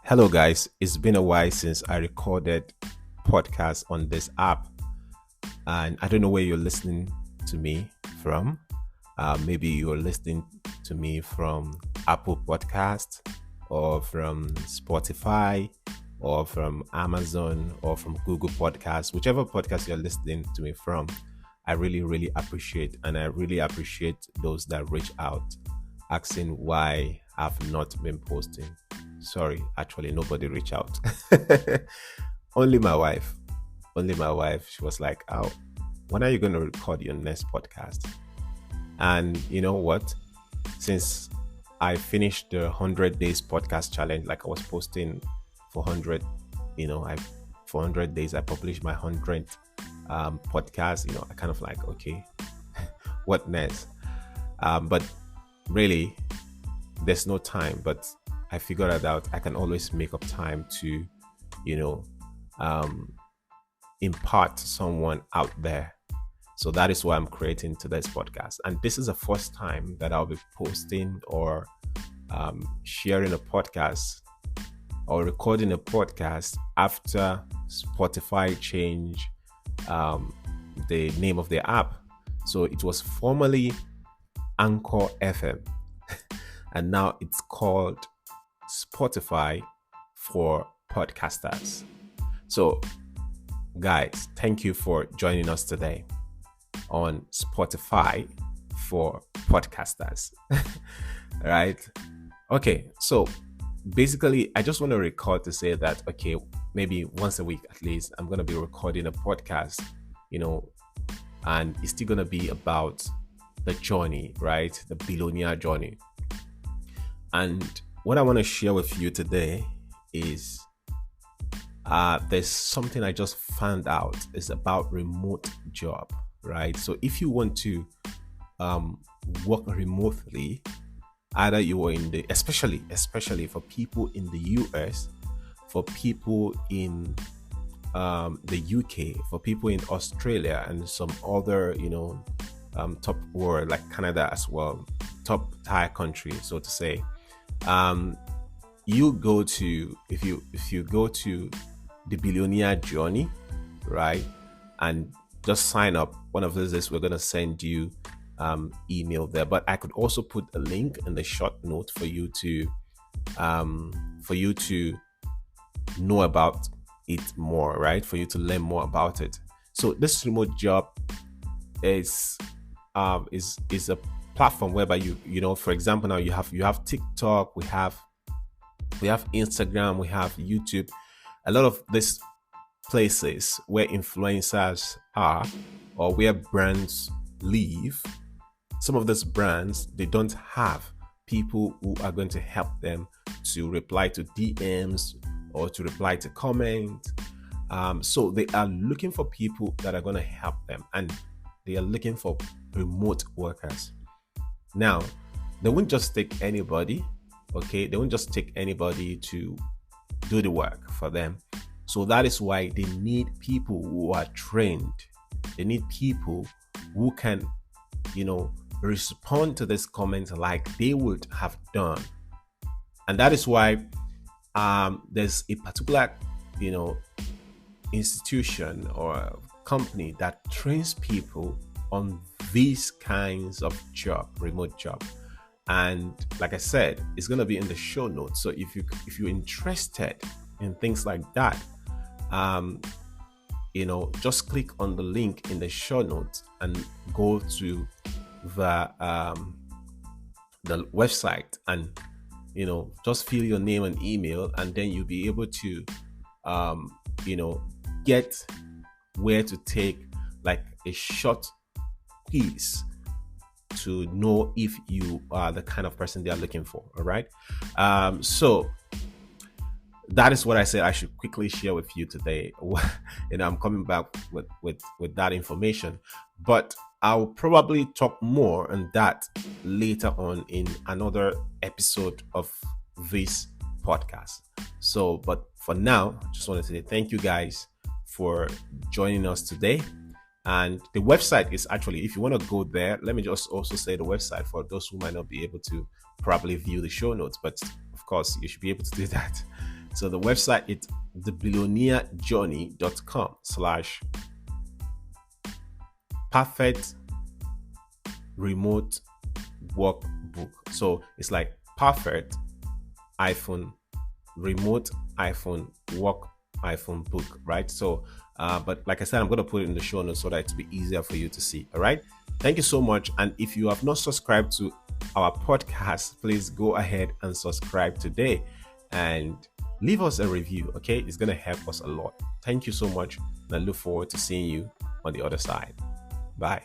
Hello, guys. It's been a while since I recorded podcast on this app, and I don't know where you're listening to me from. Maybe you're listening to me from Apple Podcast, or from Spotify, or from Amazon, or from Google Podcasts. Whichever podcast you're listening to me from, I really, really appreciate, and I really appreciate those that reach out asking why I've not been posting. Sorry, actually, nobody reached out. Only my wife. Only my wife. She was like, "Oh, when are you going to record your next podcast?" And you know what? Since I finished the 100 days podcast challenge, like I was posting for 100, I for 100 days, I published my 100th podcast. I kind of like, okay, what next? But really, there's no time. But I figured it out. I can always make up time to, you know, um, impart to someone out there. So that is why I'm creating today's podcast. And this is the first time that I'll be posting or sharing a podcast or recording a podcast after Spotify changed the name of the app. So it was formerly Anchor FM, and now it's called Spotify for podcasters. So, guys, thank you for joining us today on Spotify for podcasters. Right? Okay, so basically, I just want to record to say that, okay, maybe once a week at least, I'm going to be recording a podcast, and it's still going to be about the journey, right? The billionaire journey. And what I want to share with you today is there's something I just found out. It's about remote job, right? So if you want to work remotely, either you are in the, especially for people in the US, for people in the UK, for people in Australia and some other, top world like Canada as well, top tier country, so to say. You go to if you go to the billionaire journey, right, and just sign up. One of those days we're gonna send you email there, but I could also put a link in the short note for you to know about it more, right? For you to learn more about it. So this remote job is a platform whereby for example, now you have TikTok, we have Instagram, we have YouTube, a lot of these places where influencers are or where brands live. Some of these brands, they don't have people who are going to help them to reply to DMs or to reply to comments. So they are looking for people that are going to help them, and they are looking for remote workers. Now, they won't just take anybody, okay? They won't just take anybody to do the work for them. So that is why they need people who are trained. They need people who can, respond to this comment like they would have done. And that is why there's a particular, institution or company that trains people on these kinds of remote job. And like I said, it's going to be in the show notes. So if you're interested in things like that, just click on the link in the show notes and go to the website and just fill your name and email, and then you'll be able to get where to take like a short quiz to know if you are the kind of person they are looking for. All right. So that is what I said I should quickly share with you today. I'm coming back with that information, but I'll probably talk more on that later on in another episode of this podcast. So, but for now, I just wanted to say thank you guys for joining us today. And the website is actually, if you want to go there, let me just also say the website for those who might not be able to probably view the show notes, but of course you should be able to do that. So the website is thebillionairejourney.com/perfect remote workbook. So it's like perfect remote work book, right? So but like I said, I'm going to put it in the show notes so that it'll be easier for you to see. All right, thank you so much. And if you have not subscribed to our podcast, please go ahead and subscribe today and leave us a review. Okay, it's going to help us a lot. Thank you so much, and I look forward to seeing you on the other side. Bye.